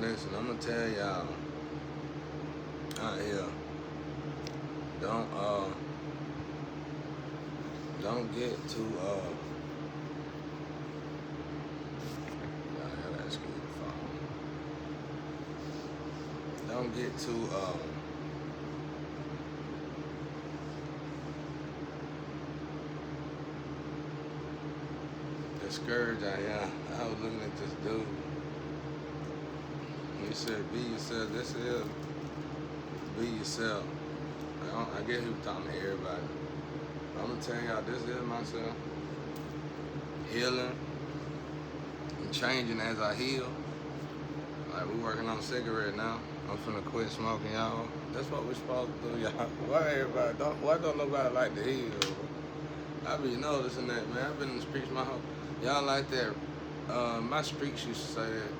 listen, I'm gonna tell y'all out here, don't don't get too y'all gotta excuse the phone. Don't get too discouraged out here. I was looking at this dude. He said, "Be yourself." This is be yourself. I guess he was talking to everybody. I'm gonna tell y'all, this is myself. Healing and changing as I heal. Like, we working on a cigarette now. I'm finna quit smoking, y'all. That's what we're supposed to do, y'all. Why don't nobody like to heal? I be noticing that, man. I've been in the streets my whole. Y'all like that? My streets used to say that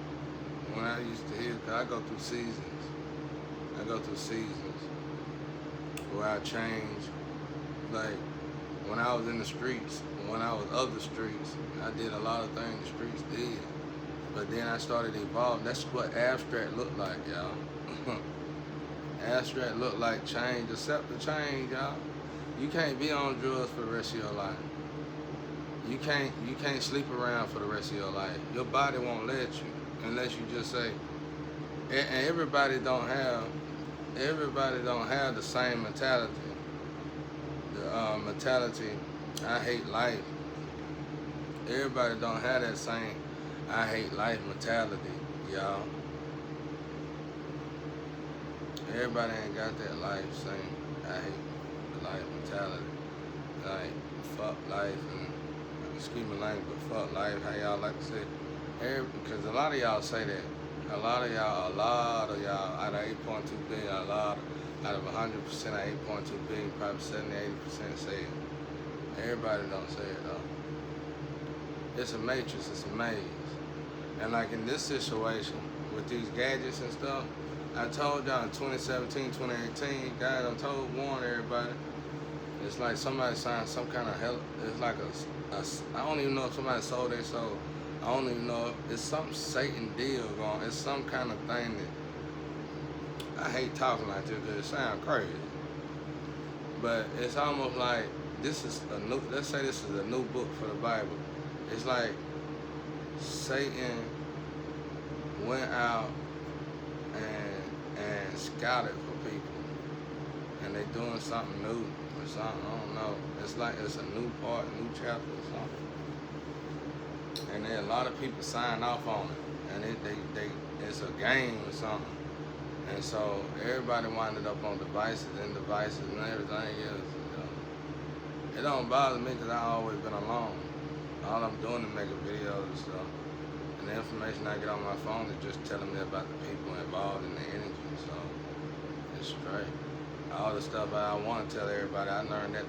when I used to heal, cause I go through seasons. Where I change. Like, when I was in the streets, when I was of the streets, I did a lot of things the streets did. But then I started evolving. That's what abstract looked like, y'all. Abstract looked like change. Accept the change, y'all. You can't be on drugs for the rest of your life. You can't sleep around for the rest of your life. Your body won't let you unless you just say. And everybody don't have the same mentality. The mentality, I hate life. Everybody don't have that same I hate life mentality, y'all. Everybody ain't got that life same I hate life mentality. Like, fuck life and excuse my language, but fuck life, how y'all like to say. Because a lot of y'all say that. A lot of y'all, out of 8.2 billion, out of 100% of 8.2 billion, probably 70-80% say it. Everybody don't say it though. It's a matrix, it's a maze. And like in this situation, with these gadgets and stuff, I told y'all in 2017, 2018, guys, warned everybody. It's like somebody signed some kind of hell. It's like I don't even know if somebody sold their soul. I don't even know if it's some Satan deal going. It's some kind of thing that I hate talking like this because it sounds crazy. But it's almost like this is a new. Let's say this is a new book for the Bible. It's like Satan went out and scouted for people, and they doing something new or something. I don't know. It's like it's a new part, new chapter or something. And then a lot of people sign off on it, and it's a game or something. And so everybody winded up on devices and everything else. It don't bother me because I've always been alone. All I'm doing is making videos and stuff. And the information I get on my phone is just telling me about the people involved in the energy. So it's straight. All the stuff I want to tell everybody, I learned that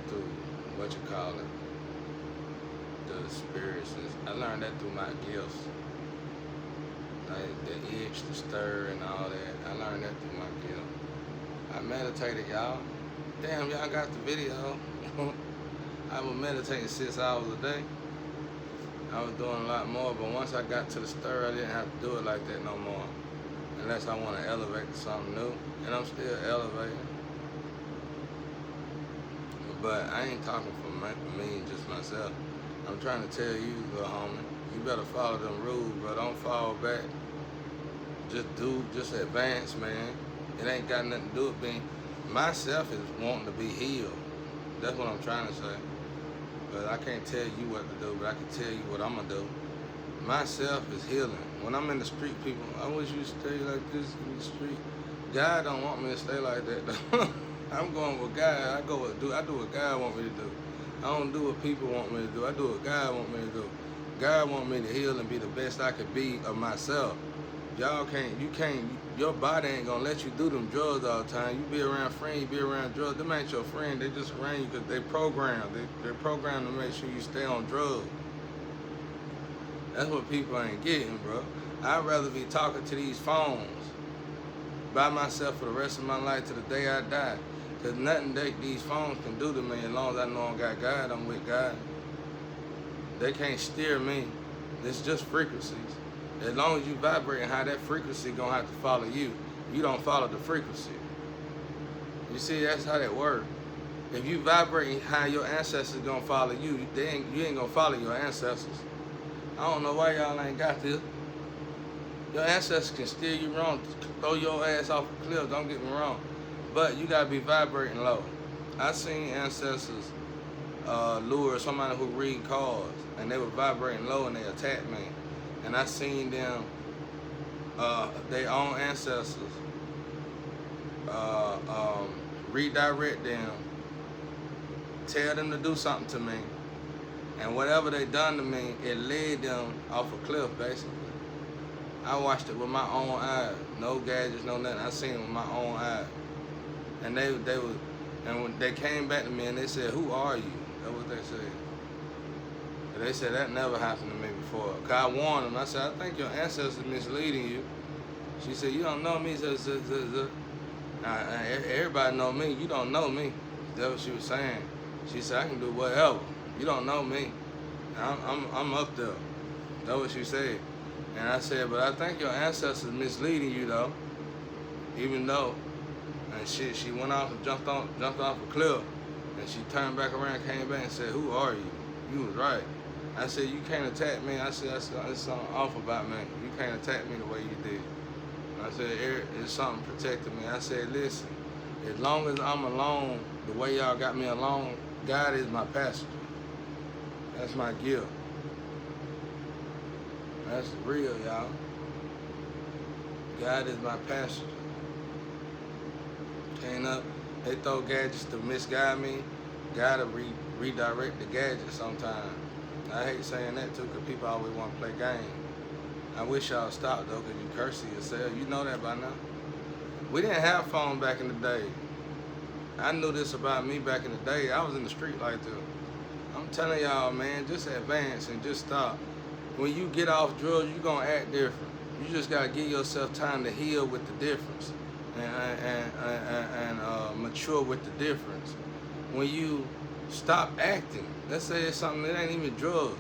through what you call it. The spirits. I learned that through my gifts. Like the itch, the stir, and all that. I learned that through my gift. I meditated, y'all. Damn, y'all got the video. I was meditating 6 hours a day. I was doing a lot more, but once I got to the stir, I didn't have to do it like that no more. Unless I want to elevate to something new. And I'm still elevating. But I ain't talking for me and just myself. I'm trying to tell you, little homie, you better follow them rules, bro. Don't fall back. Just advance, man. It ain't got nothing to do with being. Myself is wanting to be healed. That's what I'm trying to say. But I can't tell you what to do, but I can tell you what I'm going to do. Myself is healing. When I'm in the street, people, I wish you stay like this in the street. God don't want me to stay like that, though. I'm going with God. I do what God want me to do. I don't do what people want me to do. I do what God want me to do. God want me to heal and be the best I could be of myself. Your body ain't gonna let you do them drugs all the time. You be around friends, you be around drugs. Them ain't your friend. They just around you because they programmed. They're programmed to make sure you stay on drugs. That's what people ain't getting, bro. I'd rather be talking to these phones by myself for the rest of my life to the day I die. Because nothing these phones can do to me as long as I know I got God, I'm with God. They can't steer me. It's just frequencies. As long as you vibrating high, that frequency gonna have to follow you. You don't follow the frequency. You see, that's how that works. If you vibrating high, your ancestors gonna follow you. You ain't gonna follow your ancestors. I don't know why y'all ain't got this. Your ancestors can steer you wrong, throw your ass off a cliff, don't get me wrong. But you gotta be vibrating low. I seen ancestors lure somebody who read cards, and they were vibrating low and they attacked me. And I seen them, their own ancestors, redirect them, tell them to do something to me, and whatever they done to me, it led them off a cliff, basically. I watched it with my own eyes, no gadgets, no nothing. I seen it with my own eyes, and and when they came back to me and they said, "Who are you?" That's what they said. And they said that never happened to me before. Cause I warned them. I said, "I think your ancestors misleading you." She said, "You don't know me." Everybody know me. You don't know me. That's what she was saying. She said, "I can do whatever. You don't know me. I'm up there." That's what she said. And I said, "But I think your ancestors misleading you though." Even though, and she went off and jumped off a cliff, and she turned back around, came back and said, "Who are you? You was right." I said, "You can't attack me." I said, "There's something off about me. You can't attack me the way you did." I said, "It's something protecting me." I said, "Listen, as long as I'm alone, the way y'all got me alone, God is my passenger. That's my gift. That's real, y'all. God is my passenger. They throw gadgets to misguide me. Gotta redirect the gadget sometimes. I hate saying that too, because people always want to play games. I wish y'all stopped though, because you cursing yourself. You know that by now. We didn't have phone back in the day. I knew this about me back in the day. I was in the street like this. I'm telling y'all, man, just advance and just stop. When you get off drugs, you're going to act different. You just got to give yourself time to heal with the difference and mature with the difference. When you stop acting, let's say it's something that ain't even drugs.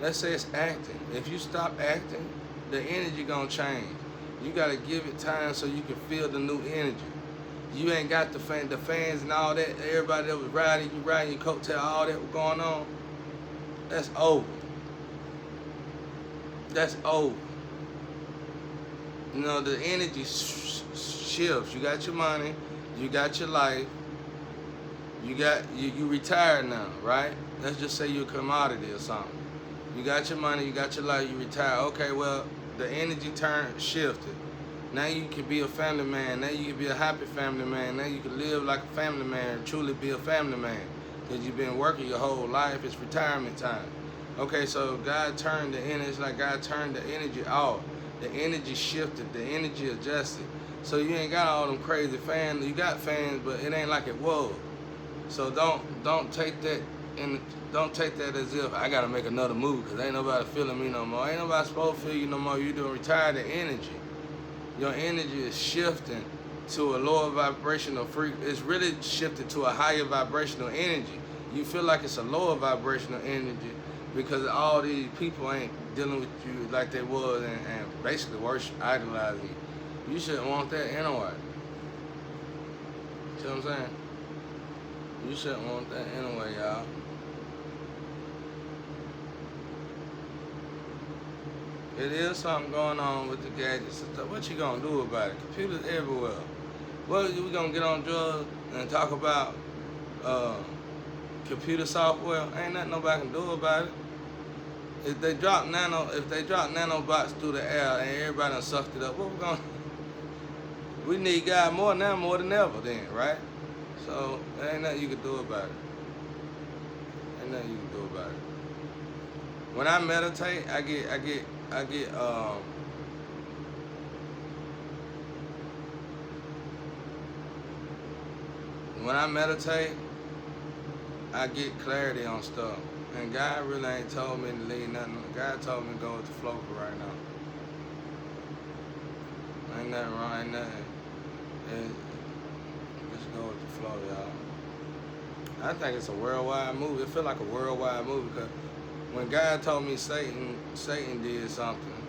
Let's say it's acting. If you stop acting, the energy going to change. You got to give it time so you can feel the new energy. You ain't got the fans and all that, everybody that was riding your coattail, all that was going on. That's over. That's over. You know, the energy shifts. You got your money, you got your life, you retired now, right? Let's just say you're a commodity or something. You got your money, you got your life, you retire. Okay, well, the energy shifted. Now you can be a family man. Now you can be a happy family man. Now you can live like a family man, truly be a family man. Because you've been working your whole life. It's retirement time. Okay, so God turned the energy, it's like God turned the energy off. The energy shifted, the energy adjusted. So you ain't got all them crazy fans. You got fans, but it ain't like it was. So don't take that as if I gotta make another move because ain't nobody feeling me no more. Ain't nobody supposed to feel you no more. You done retired the energy. Your energy is shifting to a lower vibrational frequency. It's really shifted to a higher vibrational energy. You feel like it's a lower vibrational energy because all these people ain't dealing with you like they was and basically worship, idolizing you. You shouldn't want that anyway. See what I'm saying? You shouldn't want that anyway, y'all. It is something going on with the gadgets and stuff. What you gonna do about it? Computers everywhere. Well, we gonna get on drugs and talk about computer software? Ain't nothing nobody can do about it. If they drop nanobots through the air and everybody done sucked it up, what we gonna? We need God more now, more than ever, then, right? So there ain't nothing you can do about it. Ain't nothing you can do about it. When I meditate, when I meditate, I get clarity on stuff. And God really ain't told me to leave nothing. God told me to go with the flow for right now. Ain't nothing wrong, ain't nothing. Just go with the flow, y'all. I think it's a worldwide movie. It feel like a worldwide movie because when God told me Satan did something,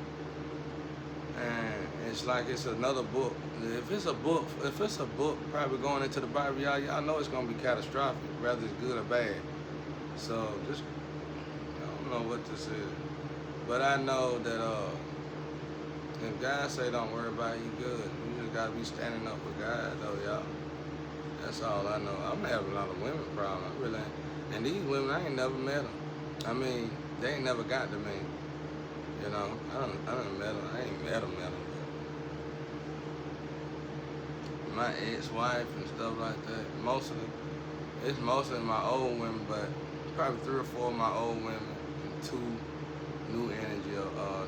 And it's like it's another book. If it's a book probably going into the Bible, y'all know it's gonna be catastrophic, whether it's good or bad. So just I don't know what this is, but I know that if God say don't worry about it, you good. You just gotta be standing up for God though, y'all. That's all I know. I'm having a lot of women problems. I really ain't. And these women, I ain't never met them. I mean, they ain't never got to me. You know, I done met them. I ain't met them. But my ex-wife and stuff like that, it's mostly my old women, but probably 3 or 4 of my old women and 2 new energy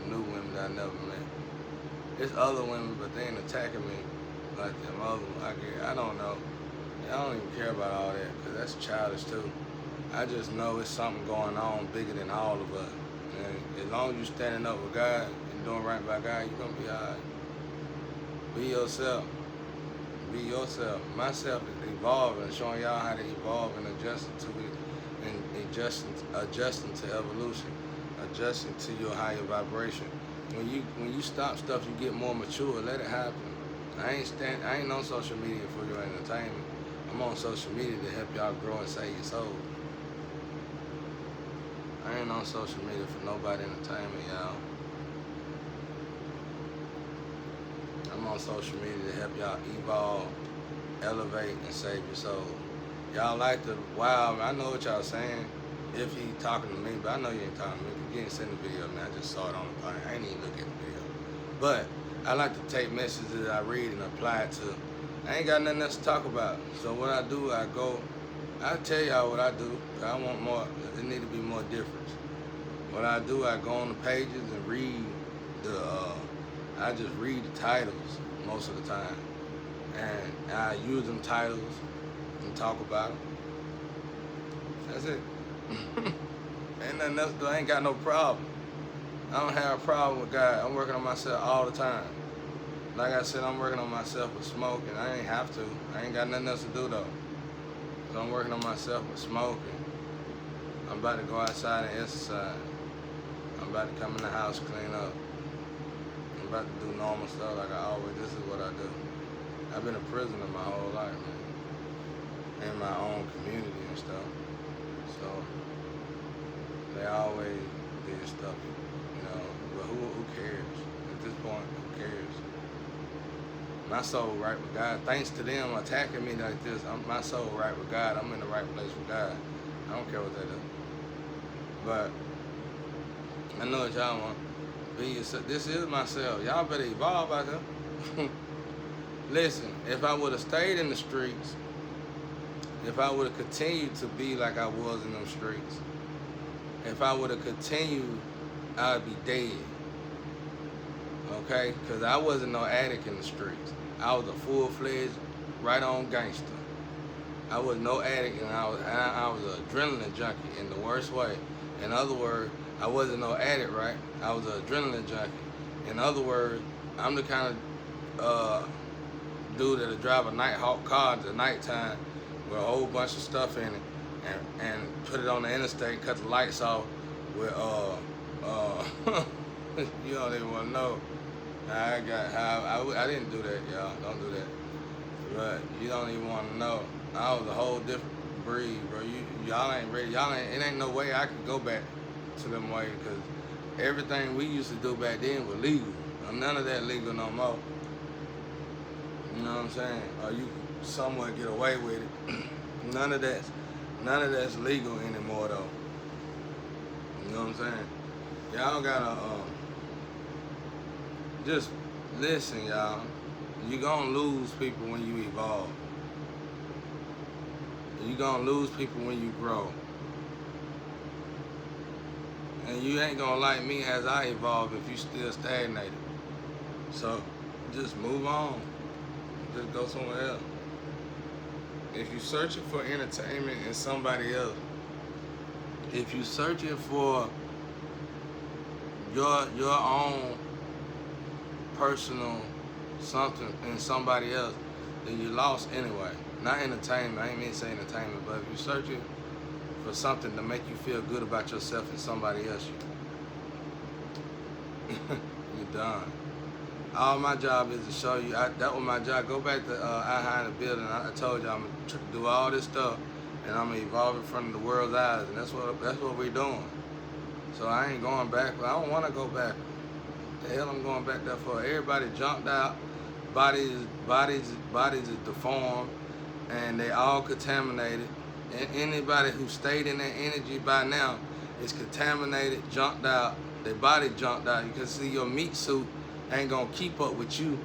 new women that I never met. It's other women, but they ain't attacking me like them other ones. I don't know. I don't even care about all that because that's childish too. I just know it's something going on bigger than all of us. And as long as you're standing up with God and doing right by God, you're going to be all right. Be yourself. Be yourself. Myself is evolving, showing y'all how to evolve and adjusting to it, and adjusting to evolution, adjusting to your higher vibration. When you stop stuff, you get more mature. Let it happen. I ain't on social media for your entertainment. I'm on social media to help y'all grow and save your soul. I ain't on social media for nobody entertainment, y'all. I'm on social media to help y'all evolve, elevate, and save your soul. Y'all like to, wow, I know what y'all saying. If he talking to me, but I know you ain't talking to me. You didn't send the video, man. I just saw it on the thing. I ain't even look at the video. But I like to take messages that I read and apply it to. I ain't got nothing else to talk about. So what I do, I tell y'all what I do. I want more, there need to be more difference. What I do, I go on the pages and read I just read the titles most of the time. And I use them titles and talk about them. That's it. Ain't nothing else to do. I ain't got no problem. I don't have a problem with God. I'm working on myself all the time. Like I said, I'm working on myself with smoking. I ain't have to. I ain't got nothing else to do though. So I'm working on myself with smoking. I'm about to go outside and exercise. I'm about to come in the house, clean up. I'm about to do normal stuff like I always. This is what I do. I've been a prisoner my whole life, man. In my own community and stuff. So they always did stuff, you know. But who cares? At this point, who cares? My soul right with God. Thanks to them attacking me like this, my soul right with God. I'm in the right place with God. I don't care what they do. But I know what y'all want. Be yourself. This is myself. Y'all better evolve out here. Listen, if I would have stayed in the streets, if I would have continued to be like I was in them streets, if I would have continued, I'd be dead. Okay? Because I wasn't no addict in the streets. I was a full-fledged, right-on gangster. I was no addict, and I was an adrenaline junkie in the worst way. In other words, I wasn't no addict, right? I was an adrenaline junkie. In other words, I'm the kind of dude that'll drive a Nighthawk car at nighttime with a whole bunch of stuff in it and put it on the interstate, cut the lights off with you don't even want to know. I didn't do that, y'all. Don't do that. But you don't even want to know. I was a whole different breed, bro. Y'all ain't ready. It ain't no way I could go back to them ways because everything we used to do back then was legal. None of that legal no more. You know what I'm saying? Or you somewhat get away with it. None of that's legal anymore though. You know what I'm saying? Y'all gotta just listen, y'all. You gonna lose people when you evolve. You gonna lose people when you grow. And you ain't gonna like me as I evolve if you still stagnated. So just move on. Just go somewhere else. If you're searching for entertainment in somebody else, if you're searching for your own personal something in somebody else, then you lost anyway. Not entertainment, I ain't mean to say entertainment, but if you're searching for something to make you feel good about yourself and somebody else, you're done. All my job is to show you. That was my job. Go back to I in the building. I told you I'm gonna do all this stuff, and I'm gonna evolve in front of the world's eyes, and that's what we're doing. So I ain't going back. I don't want to go back. The hell I'm going back there for? Everybody jumped out. Bodies is deformed, and they all contaminated. And anybody who stayed in that energy by now is contaminated, jumped out. Their body jumped out. You can see your meat suit ain't gonna keep up with you.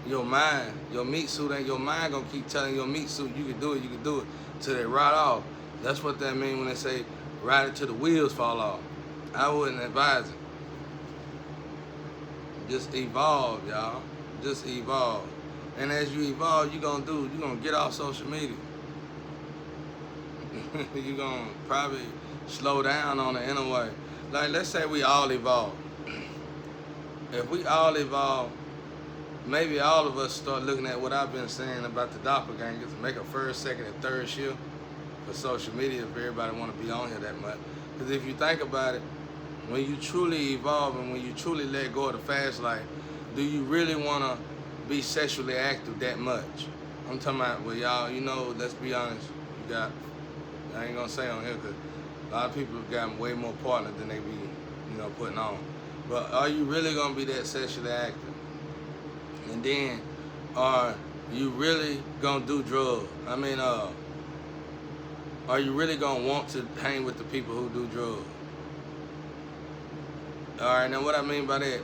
Your mind, your meat suit ain't your mind gonna keep telling your meat suit you can do it till they ride off. That's what that mean when they say ride it till the wheels fall off. I wouldn't advise it. Just evolve, y'all. Just evolve. And as you evolve, you're gonna get off social media. You're gonna probably slow down on it in a way. Like, let's say we all evolve. If we all evolve, maybe all of us start looking at what I've been saying about the doppelgangers, make a first, second, and third shift for social media if everybody want to be on here that much. Because if you think about it, when you truly evolve and when you truly let go of the fast life, do you really want to be sexually active that much? I'm talking about, well, y'all, you know, let's be honest, you got, I ain't going to say on here because a lot of people have gotten way more partners than they be, you know, putting on. But are you really going to be that sexually active? And then, are you really going to do drugs? I mean, are you really going to want to hang with the people who do drugs? All right, now what I mean by that,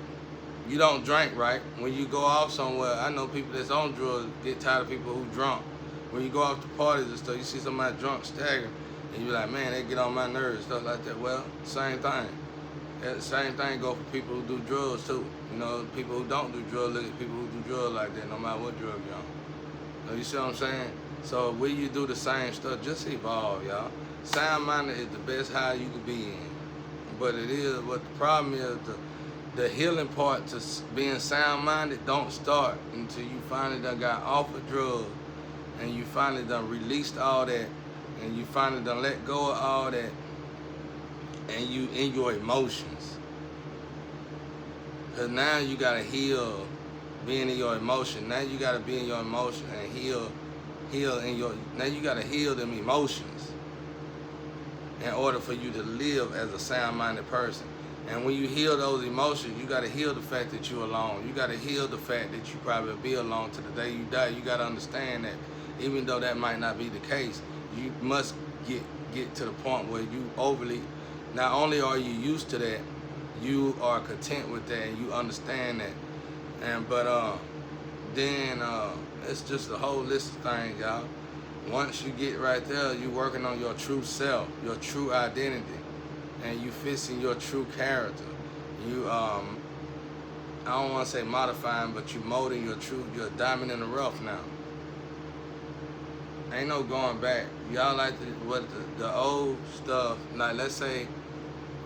you don't drink, right? When you go off somewhere, I know people that's on drugs get tired of people who drunk. When you go off to parties and stuff, you see somebody drunk staggering, and you're like, man, they get on my nerves, stuff like that. Well, same thing. The same thing go for people who do drugs too. You know, people who don't do drugs look at people who do drugs like that, no matter what drug you're on. So you see what I'm saying? So when you do the same stuff, just evolve, y'all. Sound-minded is the best high you could be in. But it is, what the problem is, the healing part to being sound-minded don't start until you finally done got off of drugs and you finally done released all that and you finally done let go of all that and you in your emotions. Because now you got to heal being in your emotion. Now you got to be in your emotion and heal in your, now you got to heal them emotions in order for you to live as a sound-minded person. And when you heal those emotions, you got to heal the fact that you're alone. You got to heal the fact that you probably will be alone to the day you die. You got to understand that even though that might not be the case, you must get to the point where you overly, not only are you used to that, you are content with that and you understand that. And then it's just a whole list of things, y'all. Once you get right there, you working on your true self, your true identity, and you fixing your true character. You I don't want to say modifying, but you molding your diamond in the rough now. Ain't no going back. Y'all like the old stuff, like let's say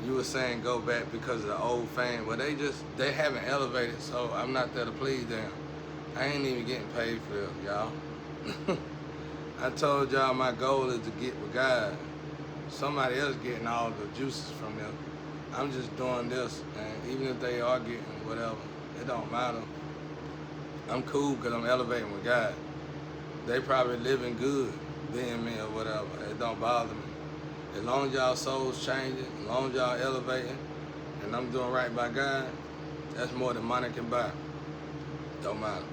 you were saying go back because of the old fame. Well, they haven't elevated, so I'm not there to please them. I ain't even getting paid for this, y'all. I told y'all my goal is to get with God. Somebody else getting all the juices from them. I'm just doing this, and even if they are getting whatever, it don't matter. I'm cool because I'm elevating with God. They probably living good being me or whatever. It don't bother me. As long as y'all souls changing, as long as y'all elevating, and I'm doing right by God, that's more than money can buy. Don't matter.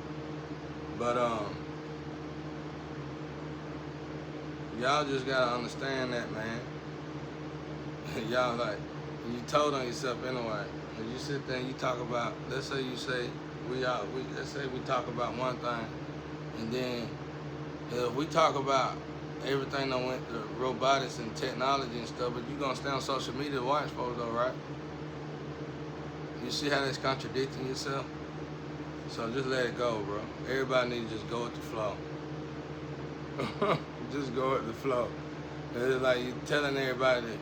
But y'all just gotta understand that, man. Y'all like, you told on yourself anyway. When you sit there and you talk about, let's say you say let's say we talk about one thing, and then if we talk about everything that went to robotics and technology and stuff, but you gonna stay on social media to watch folks though, right? You see how that's contradicting yourself? So just let it go, bro. Everybody needs to just go with the flow. Just go with the flow. It's like you telling everybody that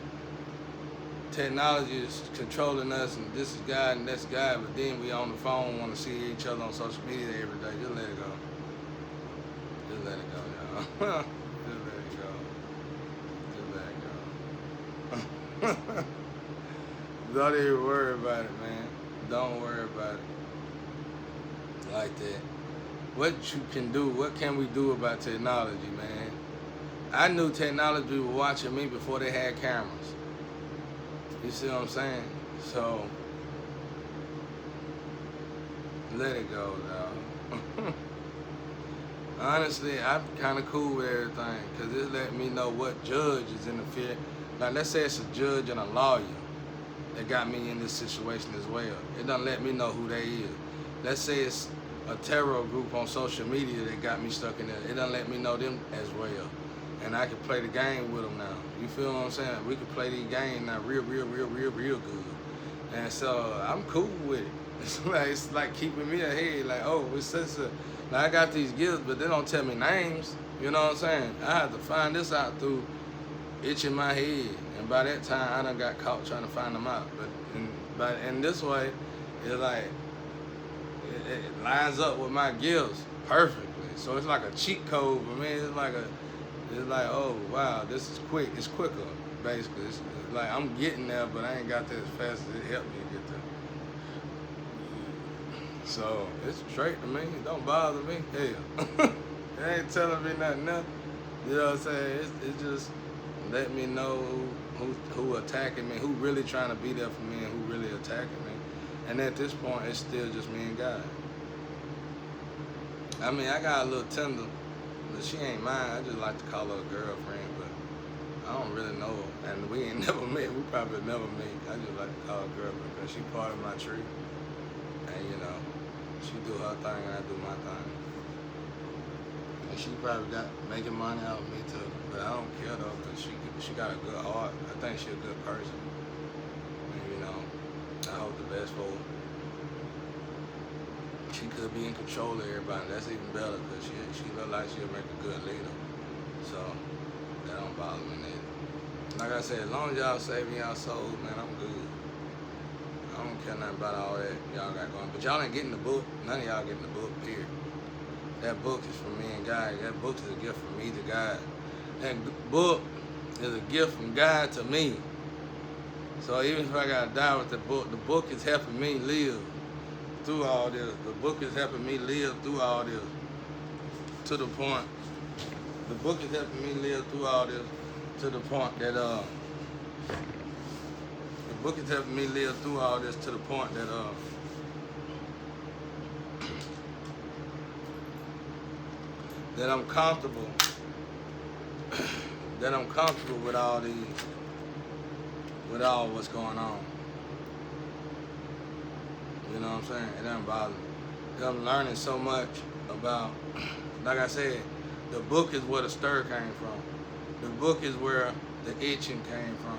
technology is controlling us and this is God and that's God, but then we on the phone want to see each other on social media every day. Just let it go. Just let it go, y'all. Just let it go. Just let it go. Don't even worry about it, man. Don't worry about it. like that. What you can do, what can we do about technology, man? I knew technology was watching me before they had cameras. You see what I'm saying? So, let it go, dog. Honestly, I'm kind of cool with everything because it let me know what judge is interfering. Like, let's say it's a judge and a lawyer that got me in this situation as well. It doesn't let me know who they is. Let's say it's a terror group on social media that got me stuck in there. It doesn't let me know them as well. And I can play the game with them now. You feel what I'm saying? We can play these games now real good. And so I'm cool with it. It's like keeping me ahead. Like, oh, it's such a, like I got these gifts, but they don't tell me names. You know what I'm saying? I have to find this out through itching my head. And by that time, I done got caught trying to find them out. But in this way, it's like, it lines up with my gifts perfectly. So it's like a cheat code for me. It's like, oh, wow, this is quick. It's quicker, basically. It's like I'm getting there, but I ain't got there as fast as it helped me to get there. So it's straight to me. It don't bother me. Hell, it ain't telling me nothing. You know what I'm saying? It just let me know who attacking me, who really trying to be there for me, and who really attacking me. And at this point, it's still just me and God. I mean, I got a little tender, but she ain't mine. I just like to call her a girlfriend, but I don't really know her. And we ain't never met. We probably never meet. I just like to call her a girlfriend because she part of my tree. And, you know, she do her thing and I do my thing. And she probably got making money out of me too. But I don't care though, because she got a good heart. I think she a good person. And, you know, I hope the best for her. She could be in control of everybody. That's even better because she look like she'll make a good leader. So that don't bother me neither. Like I said, as long as y'all saving y'all souls, man, I'm good. I don't care nothing about all that y'all got going. But y'all ain't getting the book. None of y'all getting the book, period. That book is from me and God. That book is a gift from me to God. That book is a gift from God to me. So even if I gotta die with the book is helping me live through all this. The book is helping me live through all this. To the point. The book is helping me live through all this to the point that the book is helping me live through all this to the point that that I'm comfortable. That I'm comfortable with all what's going on. You know what I'm saying? It doesn't bother me. 'Cause I'm learning so much about, like I said, the book is where the stir came from. The book is where the itching came from.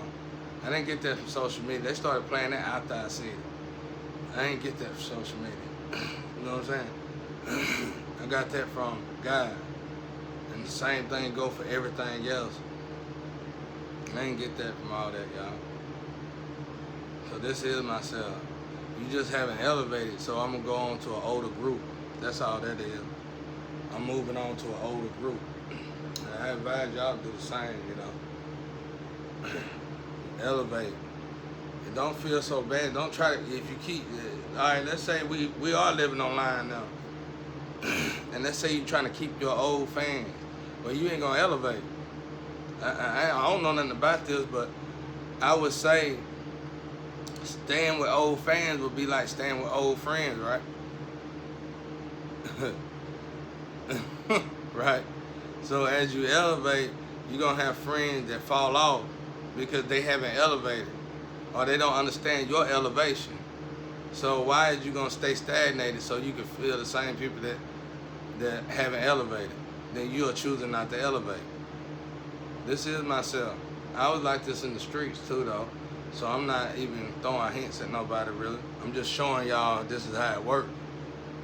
I didn't get that from social media. They started playing that after I said it. I didn't get that from social media. You know what I'm saying? I got that from God. And the same thing go for everything else. I didn't get that from all that, y'all. So this is myself. You just haven't elevated, so I'm gonna go on to an older group. That's all that is. I'm moving on to an older group. And I advise y'all to do the same, you know. Elevate. And don't feel so bad. Don't try to, if you keep, all right, let's say we are living online now. And let's say you're trying to keep your old fans. Well, you ain't gonna elevate. I don't know nothing about this, but I would say staying with old fans would be like staying with old friends, right? Right? So as you elevate, you're going to have friends that fall off because they haven't elevated or they don't understand your elevation. So why is you going to stay stagnated so you can feel the same people that haven't elevated? Then you are choosing not to elevate. This is myself. I was like this in the streets too, though. So I'm not even throwing hints at nobody, really. I'm just showing y'all this is how it worked.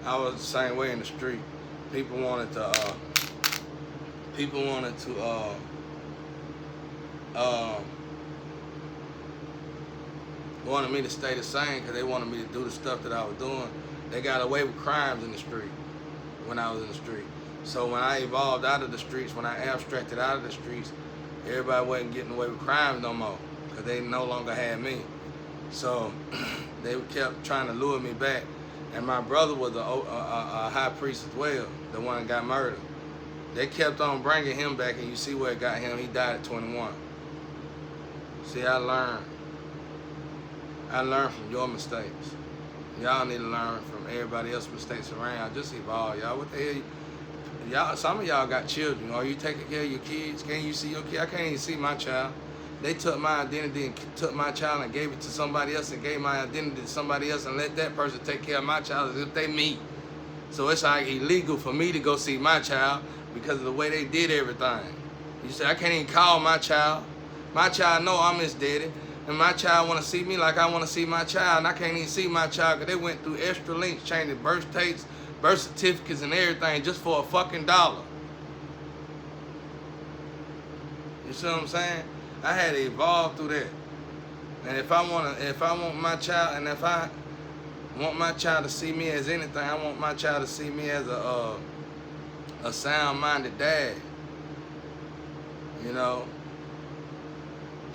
I was the same way in the street. People wanted me to stay the same because they wanted me to do the stuff that I was doing. They got away with crimes in the street when I was in the street. So when I evolved out of the streets, when I abstracted out of the streets, everybody wasn't getting away with crimes no more because they no longer had me. So they kept trying to lure me back. And my brother was a high priest as well, the one that got murdered. They kept on bringing him back, and you see where it got him. He died at 21. See, I learned from your mistakes. Y'all need to learn from everybody else's mistakes around. Just evolve, y'all. What the hell? Y'all, some of y'all got children. Are you taking care of your kids? Can't you see your kid? I can't even see my child. They took my identity and took my child and gave it to somebody else and gave my identity to somebody else and let that person take care of my child as if they me. So it's like illegal for me to go see my child because of the way they did everything. You say, I can't even call my child. My child know I'm his daddy. And my child want to see me like I want to see my child. And I can't even see my child because they went through extra links, changing birth dates, birth certificates, and everything just for a fucking $1. You see what I'm saying? I had to evolve through that. And if I want my child, and if I want my child to see me as anything, I want my child to see me as a sound-minded dad. You know,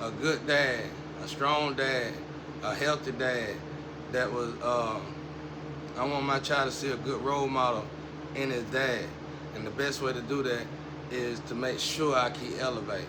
a good dad, a strong dad, a healthy dad. That was, I want my child to see a good role model in his dad. And the best way to do that is to make sure I keep elevating.